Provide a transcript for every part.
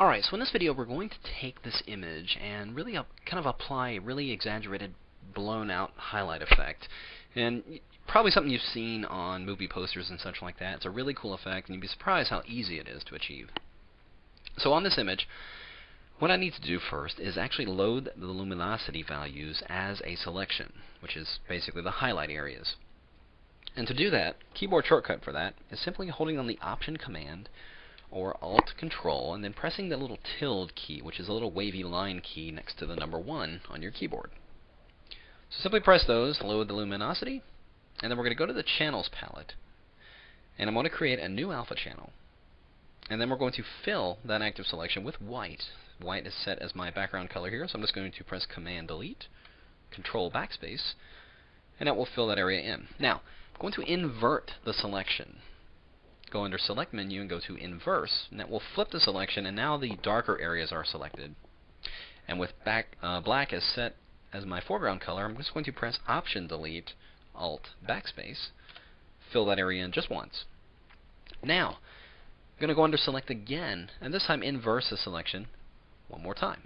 Alright, so in this video we're going to take this image and really kind of apply a really exaggerated blown out highlight effect. And probably something you've seen on movie posters and such like that. It's a really cool effect and you'd be surprised how easy it is to achieve. So on this image, what I need to do first is actually load the luminosity values as a selection, which is basically the highlight areas. And to do that, keyboard shortcut for that is simply holding on the Option Command or Alt Control and then pressing the little tilde key, which is a little wavy line key next to the number 1 on your keyboard. So simply press those, load the luminosity, and then we're going to go to the Channels palette. And I'm going to create a new alpha channel. And then we're going to fill that active selection with white. White is set as my background color here, so I'm just going to press Command Delete, Control Backspace, and that will fill that area in. Now, I'm going to invert the selection. Go under Select Menu and go to Inverse, and that will flip the selection, and now the darker areas are selected. And with black as set as my foreground color, I'm just going to press Option Delete, Alt Backspace, fill that area in just once. Now, I'm going to go under Select again, and this time inverse the selection one more time.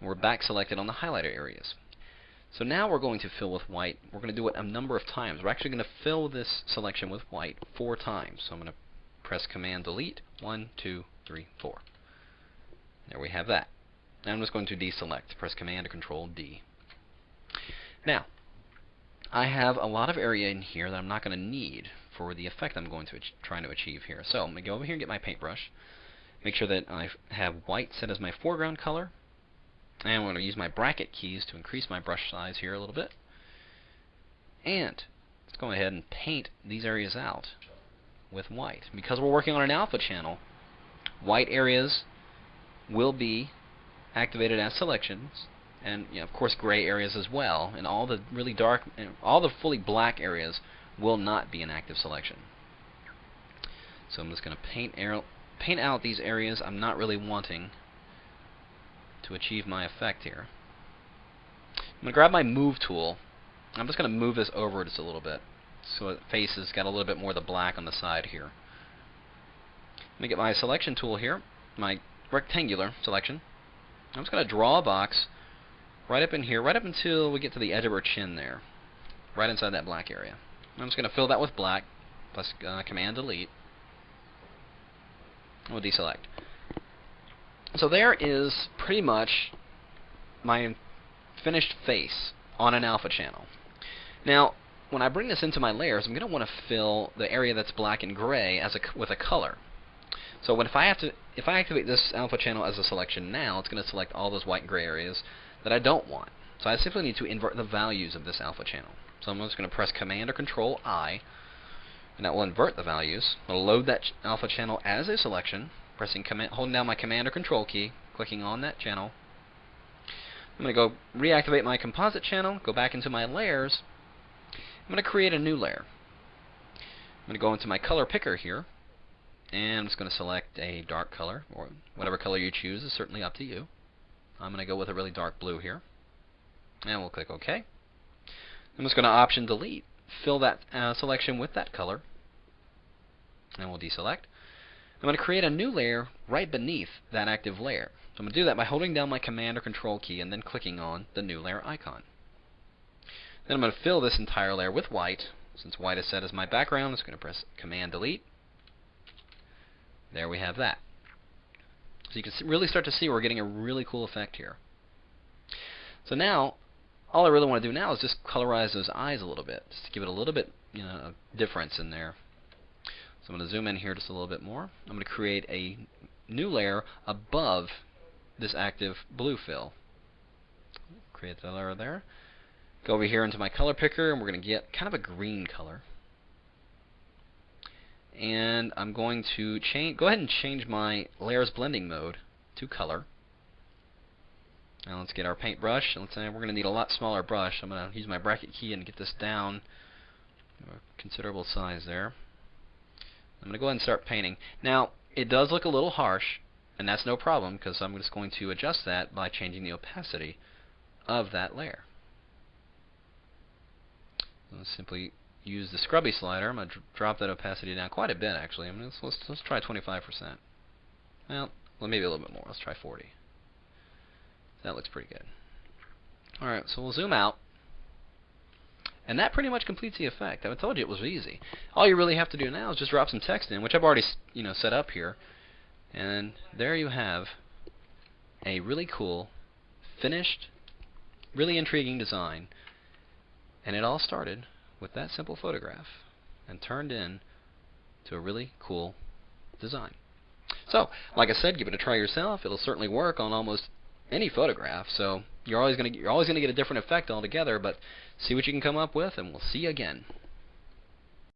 We're back selected on the highlighter areas. So now we're going to fill with white. We're going to do it a number of times. We're actually going to fill this selection with white 4 times. So I'm going to press Command Delete, 1, 2, 3, 4. There we have that. Now I'm just going to deselect. Press Command or Control D. Now, I have a lot of area in here that I'm not going to need for the effect I'm going to trying to achieve here. So I'm going to go over here and get my paintbrush. Make sure that I have white set as my foreground color. And I'm going to use my bracket keys to increase my brush size here a little bit. And let's go ahead and paint these areas out with white. Because we're working on an alpha channel, white areas will be activated as selections, and of course gray areas as well. And all the really dark, all the fully black areas will not be an active selection. So I'm just going to paint out these areas I'm not really wanting to achieve my effect here. I'm going to grab my Move tool. I'm just going to move this over just a little bit so the face has got a little bit more of the black on the side here. Let me get my selection tool here, my rectangular selection. I'm just going to draw a box right up in here, right up until we get to the edge of her chin there, right inside that black area. I'm just going to fill that with black, plus Command Delete. We'll deselect. So there is pretty much my finished face on an alpha channel. Now, when I bring this into my layers, I'm going to want to fill the area that's black and gray with a color. So if I activate this alpha channel as a selection now, it's going to select all those white and gray areas that I don't want. So I simply need to invert the values of this alpha channel. So I'm just going to press Command or Control I, and that will invert the values. I'll load that alpha channel as a selection. Holding down my Command or Control key, clicking on that channel. I'm going to go reactivate my composite channel, go back into my layers. I'm going to create a new layer. I'm going to go into my color picker here, and I'm just going to select a dark color, or whatever color you choose is certainly up to you. I'm going to go with a really dark blue here, and we'll click OK. I'm just going to Option Delete, fill that selection with that color, and we'll deselect. I'm going to create a new layer right beneath that active layer. So I'm going to do that by holding down my Command or Control key and then clicking on the new layer icon. Then I'm going to fill this entire layer with white. Since white is set as my background, I'm just going to press Command Delete. There we have that. So you can really start to see we're getting a really cool effect here. So now, all I really want to do now is just colorize those eyes a little bit, just to give it a little bit, of difference in there. So I'm going to zoom in here just a little bit more. I'm going to create a new layer above this active blue fill. Create the layer there. Go over here into my color picker, and we're going to get kind of a green color. And I'm going to go ahead and change my layers blending mode to color. Now let's get our paintbrush. Let's say we're going to need a lot smaller brush. I'm going to use my bracket key and get this down to a considerable size there. I'm going to go ahead and start painting. Now, it does look a little harsh, and that's no problem, because I'm just going to adjust that by changing the opacity of that layer. I'll simply use the scrubby slider. I'm going to drop that opacity down quite a bit, actually. Let's try 25%. Well, Well, maybe a little bit more. Let's try 40. That looks pretty good. Alright, so we'll zoom out. And that pretty much completes the effect. I told you it was easy. All you really have to do now is just drop some text in, which I've already set up here. And there you have a really cool, finished, really intriguing design. And it all started with that simple photograph and turned in to a really cool design. So, like I said, give it a try yourself. It'll certainly work on almost any photograph. So you're always gonna get a different effect altogether. But see what you can come up with, and we'll see you again.